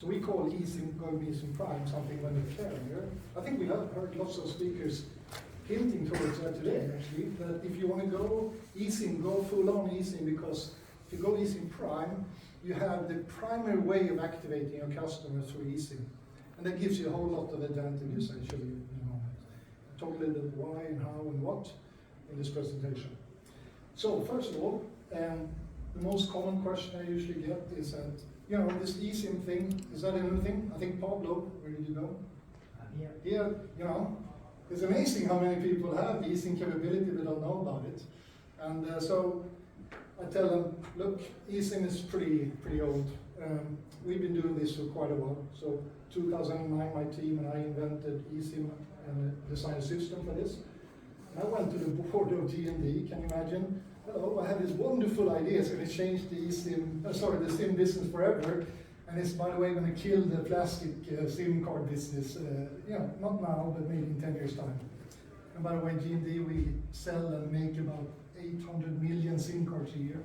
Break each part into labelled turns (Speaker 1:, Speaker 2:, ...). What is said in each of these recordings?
Speaker 1: So we call Esim going to Esim Prime something when it's carrier. I think we have heard lots of speakers hinting towards that today, actually, that if you want to go Esim, go full on Esim, because if you go Esim Prime, you have the primary way of activating your customers through Esim. And that gives you a whole lot of advantages, I show you in a moment. Talk a little bit why and how and what in this presentation. So first of all, the most common question I usually get is that, you know, this eSIM thing, is that a new thing? I think Pablo, where did you go? Here, you know, it's amazing how many people have eSIM capability but don't know about it. And so I tell them, look, eSIM is pretty old. We've been doing this for quite a while. So 2009, my team and I invented eSIM and designed a system for this. And I went to the board of G&D, can you imagine? Hello, I had this wonderful idea, it's going to change the the SIM business forever, and it's, by the way, going to kill the plastic SIM card business, not now, but maybe in 10 years' time. And by the way, G&D, we sell and make about 800 million SIM cards a year.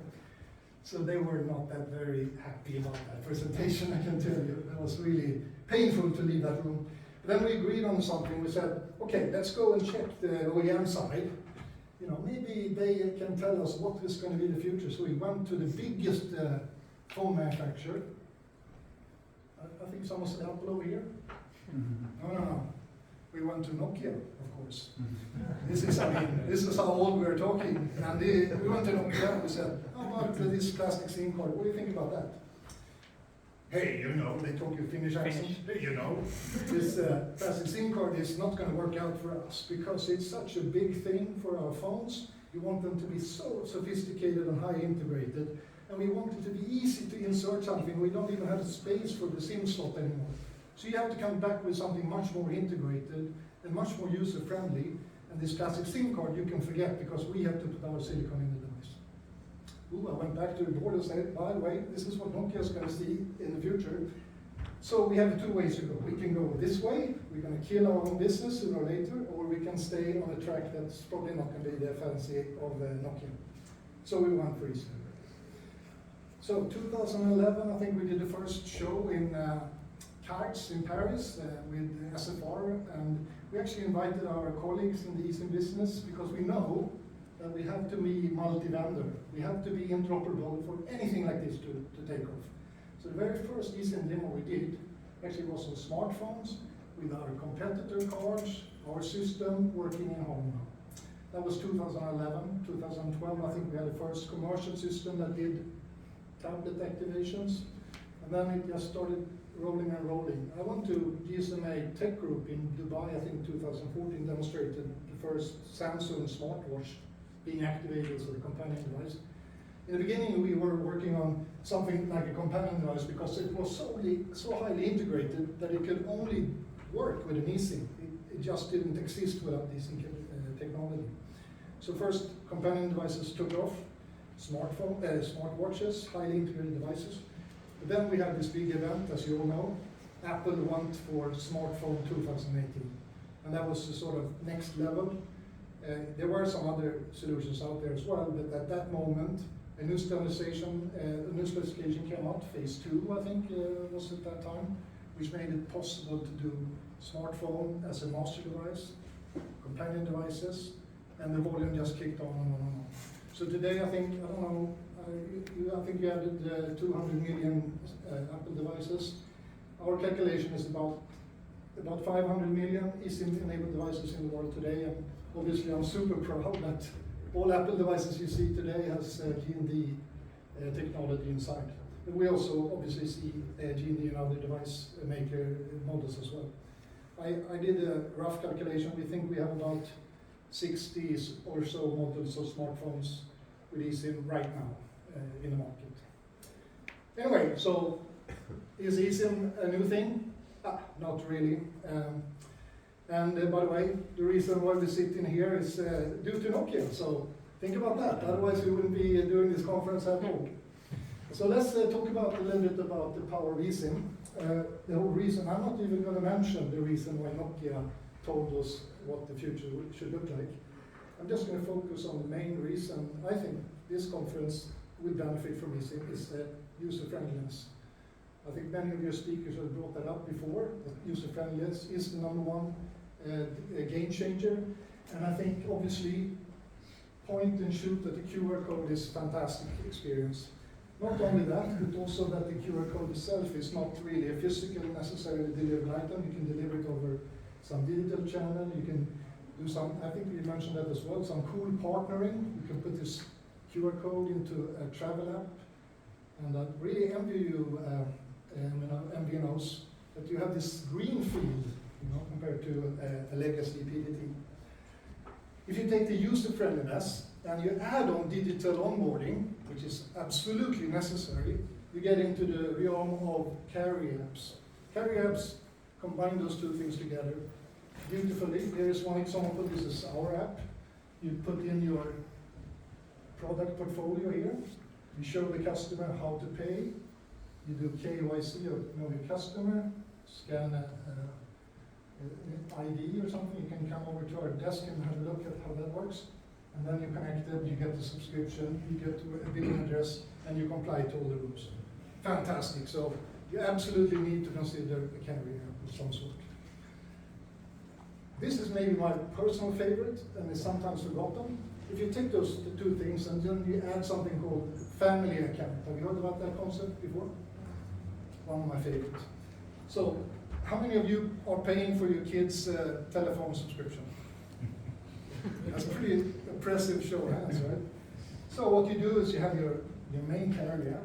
Speaker 1: So they were not that very happy about that presentation, I can tell you. It was really painful to leave that room. But then we agreed on something. We said, okay, let's go and check the OEM side. You know, maybe they can tell us what is going to be the future. So we went to the biggest phone manufacturer. I think someone said Apple over here. No. We went to Nokia, of course. This is how old we're talking. And we went to Nokia and we said, how about this plastic SIM card? What do you think about that? Hey, you know, they talk you Finnish accent. Hey, you know, this plastic SIM card is not going to work out for us because it's such a big thing for our phones. We want them to be so sophisticated and high integrated, and we want it to be easy to insert something. We don't even have a space for the SIM slot anymore. So you have to come back with something much more integrated and much more user-friendly. And this plastic SIM card you can forget because we have to put our silicon in the device. Ooh, I went back to the board and said, by the way, this is what Nokia is going to see in the future. So we have two ways to go. We can go this way, we're going to kill our own business sooner or later, or we can stay on a track that's probably not going to be the fancy of Nokia. So we went for eSIM. So 2011, I think we did the first show in Cards in Paris with SFR, and we actually invited our colleagues in the eSIM business because we know that we have to be multi-vendor. We have to be interoperable for anything like this to take off. So the very first eSIM demo we did actually was on smartphones with our competitor cards, our system working in home now. That was 2011. 2012, I think we had the first commercial system that did tablet activations. And then it just started rolling and rolling. I went to GSMA Tech Group in Dubai, I think 2014, demonstrated the first Samsung smartwatch being activated as a companion device. In the beginning, we were working on something like a companion device because it was so highly integrated that it could only work with an eSIM. It just didn't exist without eSIM technology. So first, companion devices took off, smartwatches, highly integrated devices. But then we had this big event, as you all know. Apple went for smartphone 2018. And that was the sort of next level. There were some other solutions out there as well, but at that moment, a new specification came out, phase 2, I think, was at that time, which made it possible to do smartphone as a master device, companion devices, and the volume just kicked on and on and on. So today, I think, I don't know, I think you added 200 million Apple devices. Our calculation is about 500 million eSIM-enabled devices in the world today. And obviously, I'm super proud that all Apple devices you see today has G&D technology inside. But we also obviously see G&D and other device maker models as well. I did a rough calculation. We think we have about 60 or so models of smartphones with eSIM right now in the market. Anyway, so is eSIM a new thing? Not really. And by the way, the reason why we sit in here is due to Nokia. So think about that. Otherwise, we wouldn't be doing this conference at all. So let's talk about a little bit about the power of eSIM. The whole reason, I'm not even going to mention the reason why Nokia told us what the future should look like. I'm just going to focus on the main reason I think this conference will benefit from eSIM is the user friendliness. I think many of your speakers have brought that up before, that user-friendliness is the number one game changer. And I think obviously point and shoot at the QR code is a fantastic experience. Not only that, but also that the QR code itself is not really a physical necessarily delivered item. You can deliver it over some digital channel. You can do some, I think we mentioned that as well, some cool partnering. You can put this QR code into a travel app. And I really envy you, MVNOs, that you have this green field, compared to a legacy PDT. If you take the user-friendliness and you add on digital onboarding, which is absolutely necessary, you get into the realm of carrier apps. Carrier apps combine those two things together beautifully. Here is one example. This is our app. You put in your product portfolio here. You show the customer how to pay. You do KYC, or know your customer, scan an ID or something. You can come over to our desk and have a look at how that works. And then you connect it, you get the subscription, you get to a billing address, and you comply to all the rules. Fantastic. So you absolutely need to consider a carrier of some sort. This is maybe my personal favorite, and is sometimes forgotten. If you take those two things and then you add something called family account. Have you heard about that concept before? One of my favorites. So, how many of you are paying for your kids' telephone subscription? That's a pretty impressive show of hands, right? So what you do is you have your main carrier,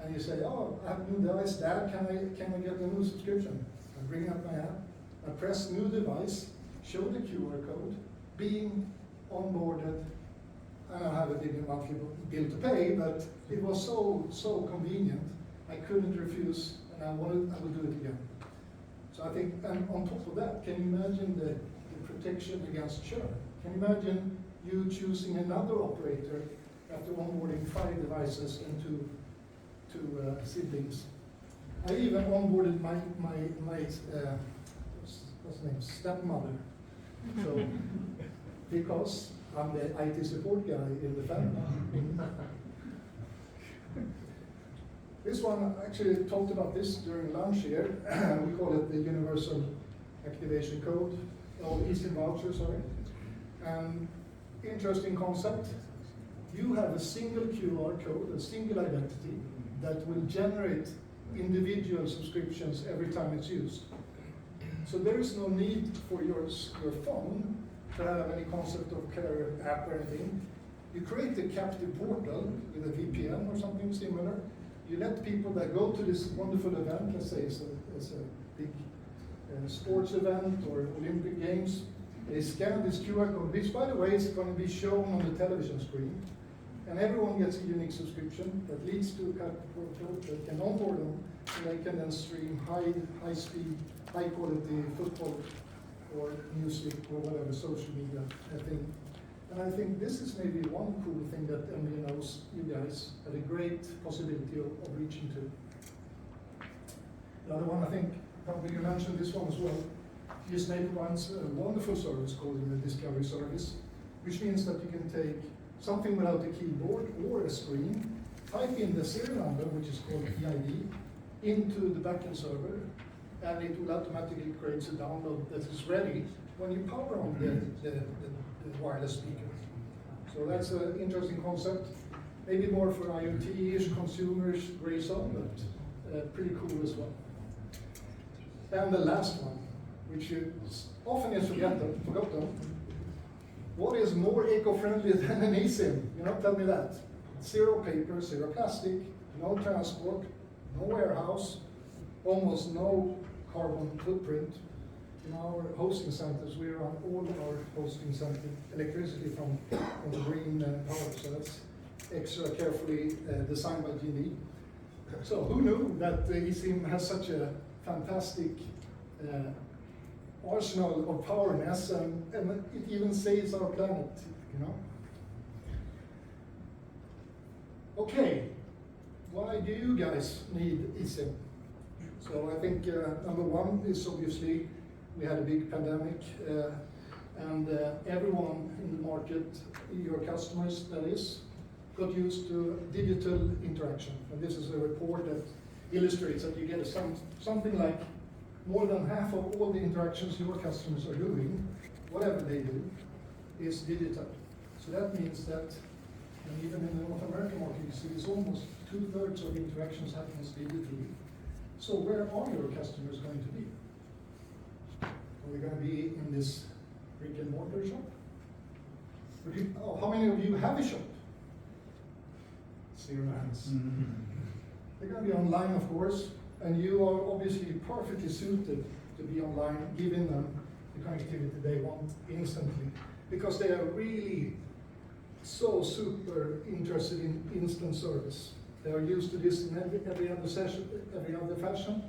Speaker 1: and you say, oh, I have a new device, Dad, can I get a new subscription? I bring up my app, I press new device, show the QR code, being onboarded, and I have a big monthly bill to pay, but it was so convenient, I couldn't refuse, and I will do it again. So I think, and on top of that, can you imagine the protection against churn? Can you imagine you choosing another operator after onboarding 5 devices and two siblings? I even onboarded my what's the name, stepmother. So because I'm the IT support guy in the family. This one, actually talked about this during lunch here. We call it the Universal Activation Code, or Esim voucher, sorry. Interesting concept. You have a single QR code, a single identity, that will generate individual subscriptions every time it's used. So there is no need for your phone to have any concept of carrier app or anything. You create a captive portal with a VPN or something similar. You let people that go to this wonderful event, let's say it's a big sports event or Olympic Games, they scan this QR code, which by the way is going to be shown on the television screen, and everyone gets a unique subscription that leads to a captive portal that can onboard them, and they can then stream high speed, high quality football or music or whatever social media thing. And I think this is maybe one cool thing that MVNOs, you guys, had a great possibility of reaching to. The other one, I think, probably you mentioned this one as well. GSMA provides a wonderful service called the Discovery Service, which means that you can take something without a keyboard or a screen, type in the serial number, which is called EID, into the backend server, and it will automatically create a download that is ready when you power on the wireless speaker. So that's an interesting concept. Maybe more for IoT-ish consumers, gray zone, but pretty cool as well. And the last one, which often is forgotten. What is more eco-friendly than an Esim? Tell me that. Zero paper, zero plastic, no transport, no warehouse, almost no carbon footprint. In our hosting centers, we run all our hosting center electricity from the green power, so that's extra carefully designed by GD. So who knew that Esim has such a fantastic arsenal of powerness, and it even saves our planet, Okay, why do you guys need Esim? So I think number one is obviously we had a big pandemic, and everyone in the market, your customers that is, got used to digital interaction. And this is a report that illustrates that you get something like more than half of all the interactions your customers are doing, whatever they do, is digital. So that means that, and even in the North American market, you see it's almost 2/3 of interactions happens digitally. So where are your customers going to be? Are they going to be in this brick and mortar shop? How many of you have a shop? 0 hands. They're going to be online, of course, and you are obviously perfectly suited to be online, giving them the connectivity they want instantly, because they are really so super interested in instant service. They are used to this in every other session, every other fashion,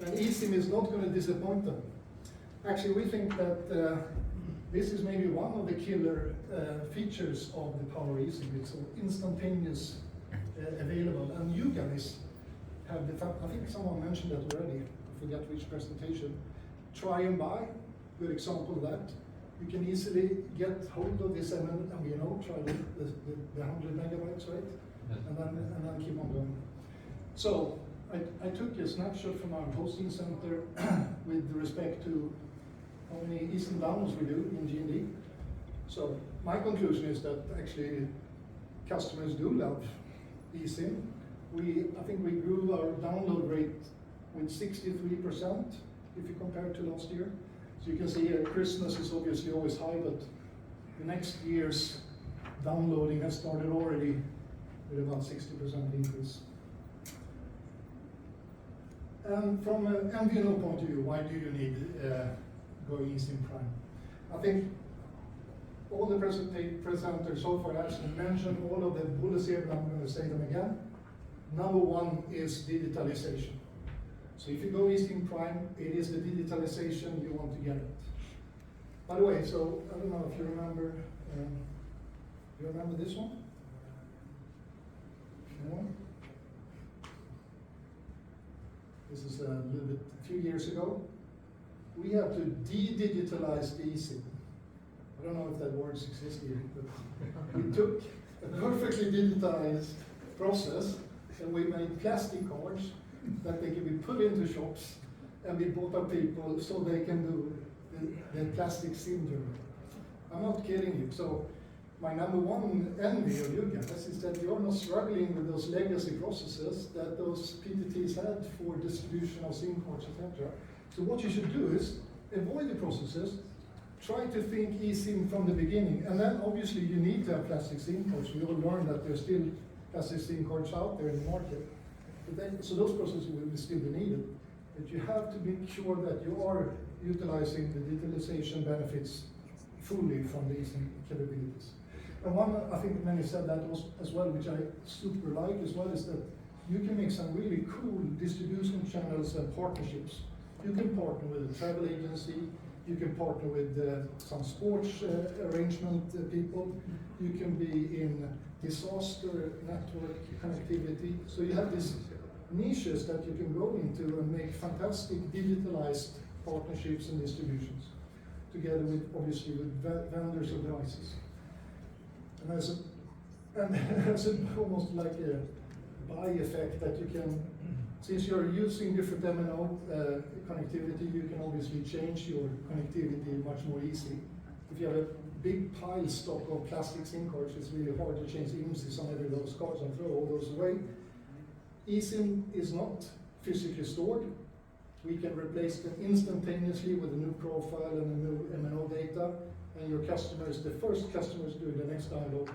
Speaker 1: and Esim is not going to disappoint them. Actually, we think that this is maybe one of the killer features of the Power Esim. It's so instantaneous available, and you guys have the fact, I think someone mentioned that already, I forget which presentation. Try and buy, good example of that. You can easily get hold of this MVNO, try the 100 megabytes, right?
Speaker 2: Yes.
Speaker 1: And then keep on going. So I took a snapshot from our hosting center with respect to how many Esim downloads we do in G&D. So my conclusion is that actually customers do love Esim. I think we grew our download rate with 63% if you compare it to last year. So you can see here Christmas is obviously always high, but the next year's downloading has started already with about 60% increase. And from an MVNO point of view, why do you need going Esim Prime? I think all the presenters so far actually mentioned all of the bullets here, but I'm going to say them again. Number one is digitalization. So if you go Esim Prime, it is the digitalization you want to get it. By the way, so I don't know if you remember, this one? Anyone? This is a few years ago. We had to de-digitalize the Esim. I don't know if that word exists here, but we took a perfectly digitalized process and we made plastic cards that they can be put into shops and be bought by people so they can do the plastic SIM journey. I'm not kidding you. So my number one envy of you guys is that you're not struggling with those legacy processes that those PTTs had for distribution of SIM cards, etc. So what you should do is avoid the processes, try to think eSIM from the beginning, and then obviously you need to have plastic SIM cards. We all learned that there's still plastic SIM cards out there in the market. But then, so those processes will still be needed. But you have to make sure that you are utilizing the digitalization benefits fully from the eSIM capabilities. And one, I think many said that as well, which I super like as well, is that you can make some really cool distribution channels and partnerships. You can partner with a travel agency, you can partner with some sports arrangement people, you can be in disaster network connectivity. So you have these niches that you can go into and make fantastic digitalized partnerships and distributions, together with, obviously, with vendors of devices. And there's almost like a buy effect that you can, since you're using different MNO connectivity, you can obviously change your connectivity much more easily. If you have a big pile stock of plastic SIM cards, it's really hard to change the IMSIs on every of those cards and throw all those away. eSIM is not physically stored. We can replace them instantaneously with a new profile and a new MNO data, and your customers, the first customers doing the next download,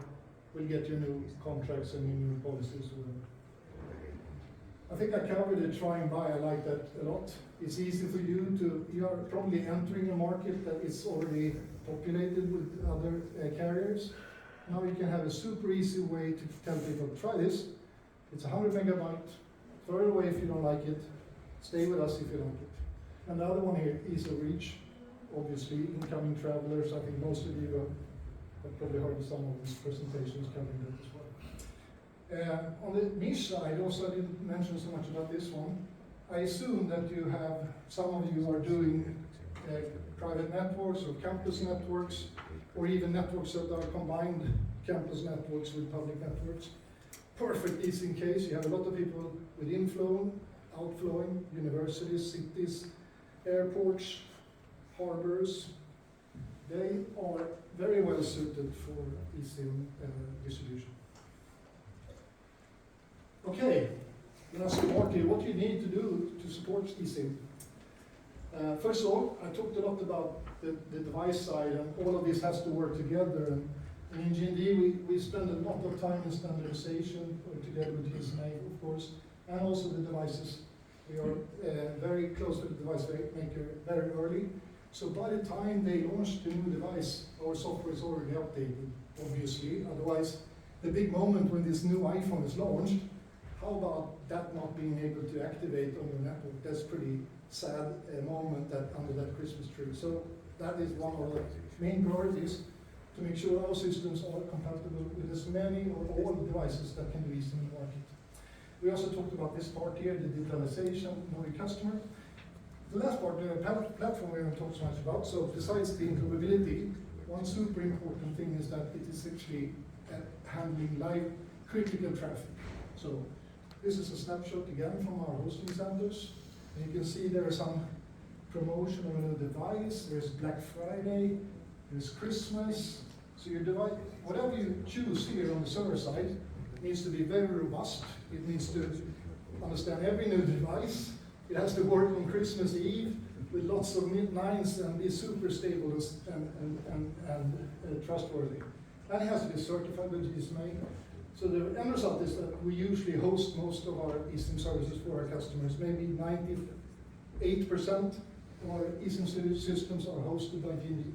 Speaker 1: will get your new contracts and your new policies. I think I covered the try and buy. I like that a lot. It's easy for you to, you are probably entering a market that is already populated with other carriers. Now you can have a super easy way to tell people, try this. It's 100 megabytes, throw it away if you don't like it, stay with us if you like it. And the other one here is a reach. Obviously, incoming travelers, I think most of you have probably heard some of these presentations covering that as well. On the niche side, also I didn't mention so much about this one. I assume that you have, some of you are doing private networks or campus networks, or even networks that are combined campus networks with public networks. perfect easing case. You have a lot of people with inflow, outflowing, universities, cities, airports, harbors. They are very well suited for Esim distribution. Okay, now smartly, what you need to do to support Esim. First of all, I talked a lot about the device side, and all of this has to work together. And in G&D, we spend a lot of time in standardization, together with GSMA, of course, and also the devices. We are very close to the device maker very early. So by the time they launch the new device, our software is already updated, obviously. Otherwise, the big moment when this new iPhone is launched, how about that not being able to activate on your network? That's pretty sad moment under that Christmas tree. So that is one of the main priorities, to make sure our systems are compatible with as many or all devices that can be used in the market. We also talked about this part here, the digitalization, know your customer. The last part, the platform, we haven't talked so much about. So besides the interoperability, one super important thing is that it is actually handling live critical traffic. So this is a snapshot again from our hosting centers. And you can see there is some promotion of a new device. There's Black Friday, there's Christmas. So your device, whatever you choose here on the server side, needs to be very robust. It needs to understand every new device. It has to work on Christmas Eve with lots of nines and be super stable and trustworthy. And it has to be certified with GSMA. So the end result is that we usually host most of our eSIM services for our customers. Maybe 98% of our eSIM systems are hosted by G&D.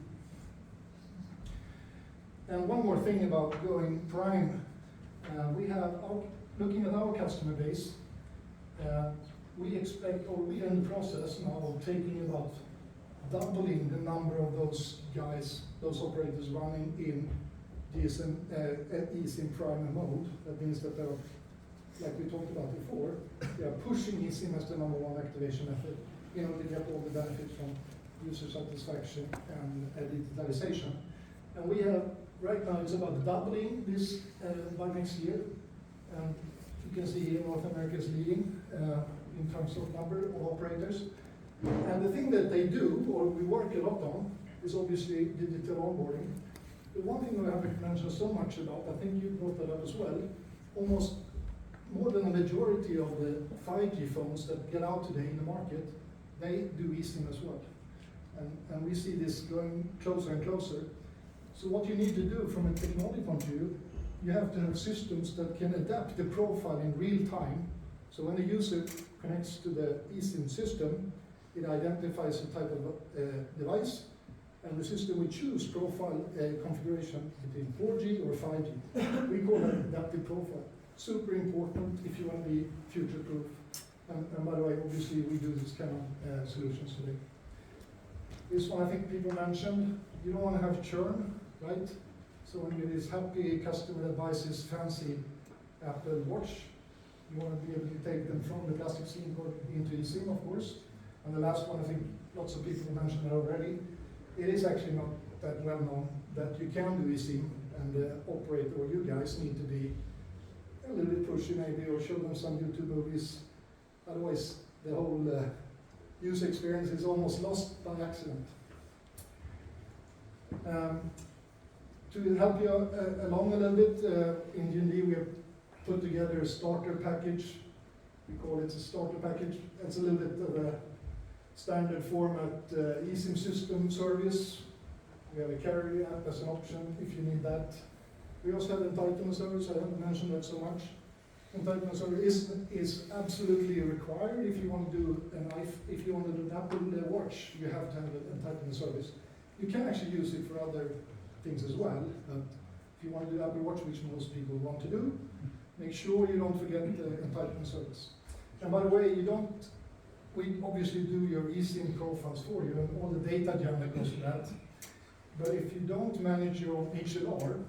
Speaker 1: And one more thing about going prime. We have, looking at our customer base, we expect, or we are in the process now of taking about doubling the number of those guys, those operators running in GSM, eSIM prime mode. That means that they're, like we talked about before, they are pushing eSIM as the number one activation method in order to get all the benefits from user satisfaction and digitalization. And we have, right now, it's about doubling this by next year. And you can see here North America is leading in terms of number of operators. And the thing that they do, or we work a lot on, is obviously digital onboarding. The one thing we haven't mentioned so much about, I think you brought that up as well, almost more than a majority of the 5G phones that get out today in the market, they do eSIM as well. And we see this going closer and closer. So what you need to do from a technology point of view, you have to have systems that can adapt the profile in real time. So when the user connects to the eSIM system, it identifies the type of device, and the system will choose profile configuration between 4G or 5G. We call that adaptive profile. Super important if you want to be future-proof. And by the way, obviously we do this kind of solutions today. This one I think people mentioned, you don't want to have churn, right? So when you get this happy customer that buys this fancy Apple Watch, you want to be able to take them from the plastic SIM card into eSIM, of course. And the last one, I think lots of people mentioned it already. It is actually not that well known that you can do eSIM, and the operator or you guys need to be a little bit pushy maybe, or show them some YouTube movies. Otherwise, the whole user experience is almost lost by accident. To help you along a little bit, in G&D we have put together a starter package. We call it a starter package. It's a little bit of a standard format eSIM system service. We have a carrier app as an option if you need that. We also have entitlement service. I haven't mentioned that so much. Entitlement service is absolutely required if you want to do if you want to do an Apple Watch. You have to have an entitlement service. You can actually use it for other things as well. But if you want to do Apple Watch, which most people want to do, make sure you don't forget the entitlement service. And by the way, we obviously do your eSIM profiles for you and all the data jam that goes with that. But if you don't manage your own HLR,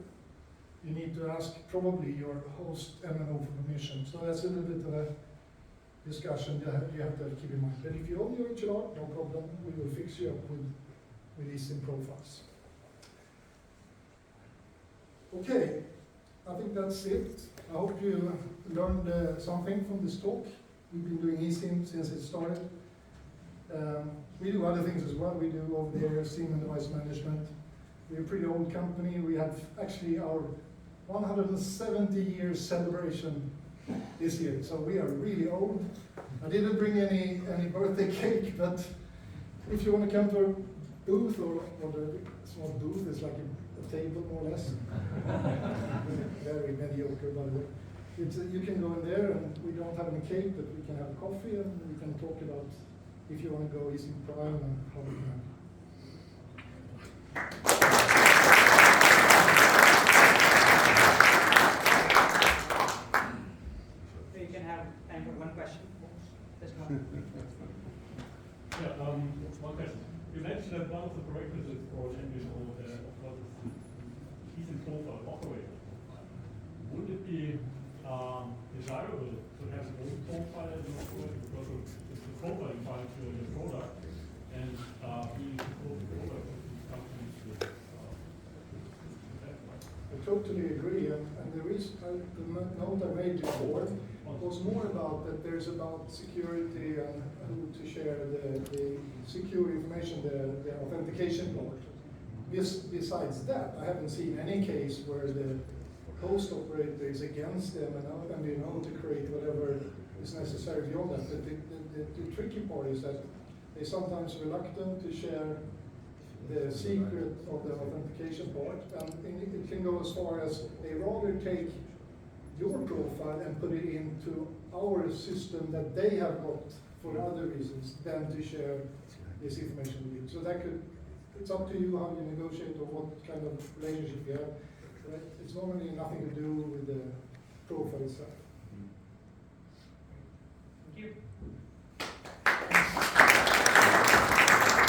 Speaker 1: you need to ask probably your host MNO for permission. So that's a little bit of a discussion that you have to keep in mind. But if you own your HLR, no problem, we will fix you up with eSIM profiles. Okay, I think that's it. I hope you learned something from this talk. We've been doing Esim since it started. We do other things as well. We do over the air SIM and device management. We're a pretty old company. We have actually our 170 years celebration this year, so we are really old. I didn't bring any birthday cake, but if you want to come to a booth or the small booth, it's like a table more or less. Very mediocre, by the way. You can go in there, and we don't have any cake, but we can have coffee, and we can talk about if you want to go Esim Prime and how we can.
Speaker 2: So you can have time for one question.
Speaker 3: Yeah, one question. You mentioned that one of the prerequisites for an MVNO, of course, is Esim profile operator. Would it be desirable to have an own profile as an operator because of the profiling part of your product and being supposed to product of these companies with that?
Speaker 1: I totally agree, and the reason the note I made before was more about that there's about security and who to share the secure information, the authentication part. Besides that, I haven't seen any case where the host operator is against them and they know to create whatever is necessary beyond that. But the tricky part is that they're sometimes reluctant to share the secret of the authentication part, and it can go as far as they rather take your profile and put it into our system that they have got for other reasons than to share this information with you. So it's up to you how you negotiate or what kind of relationship you have. Right? It's normally nothing to do with the profile itself.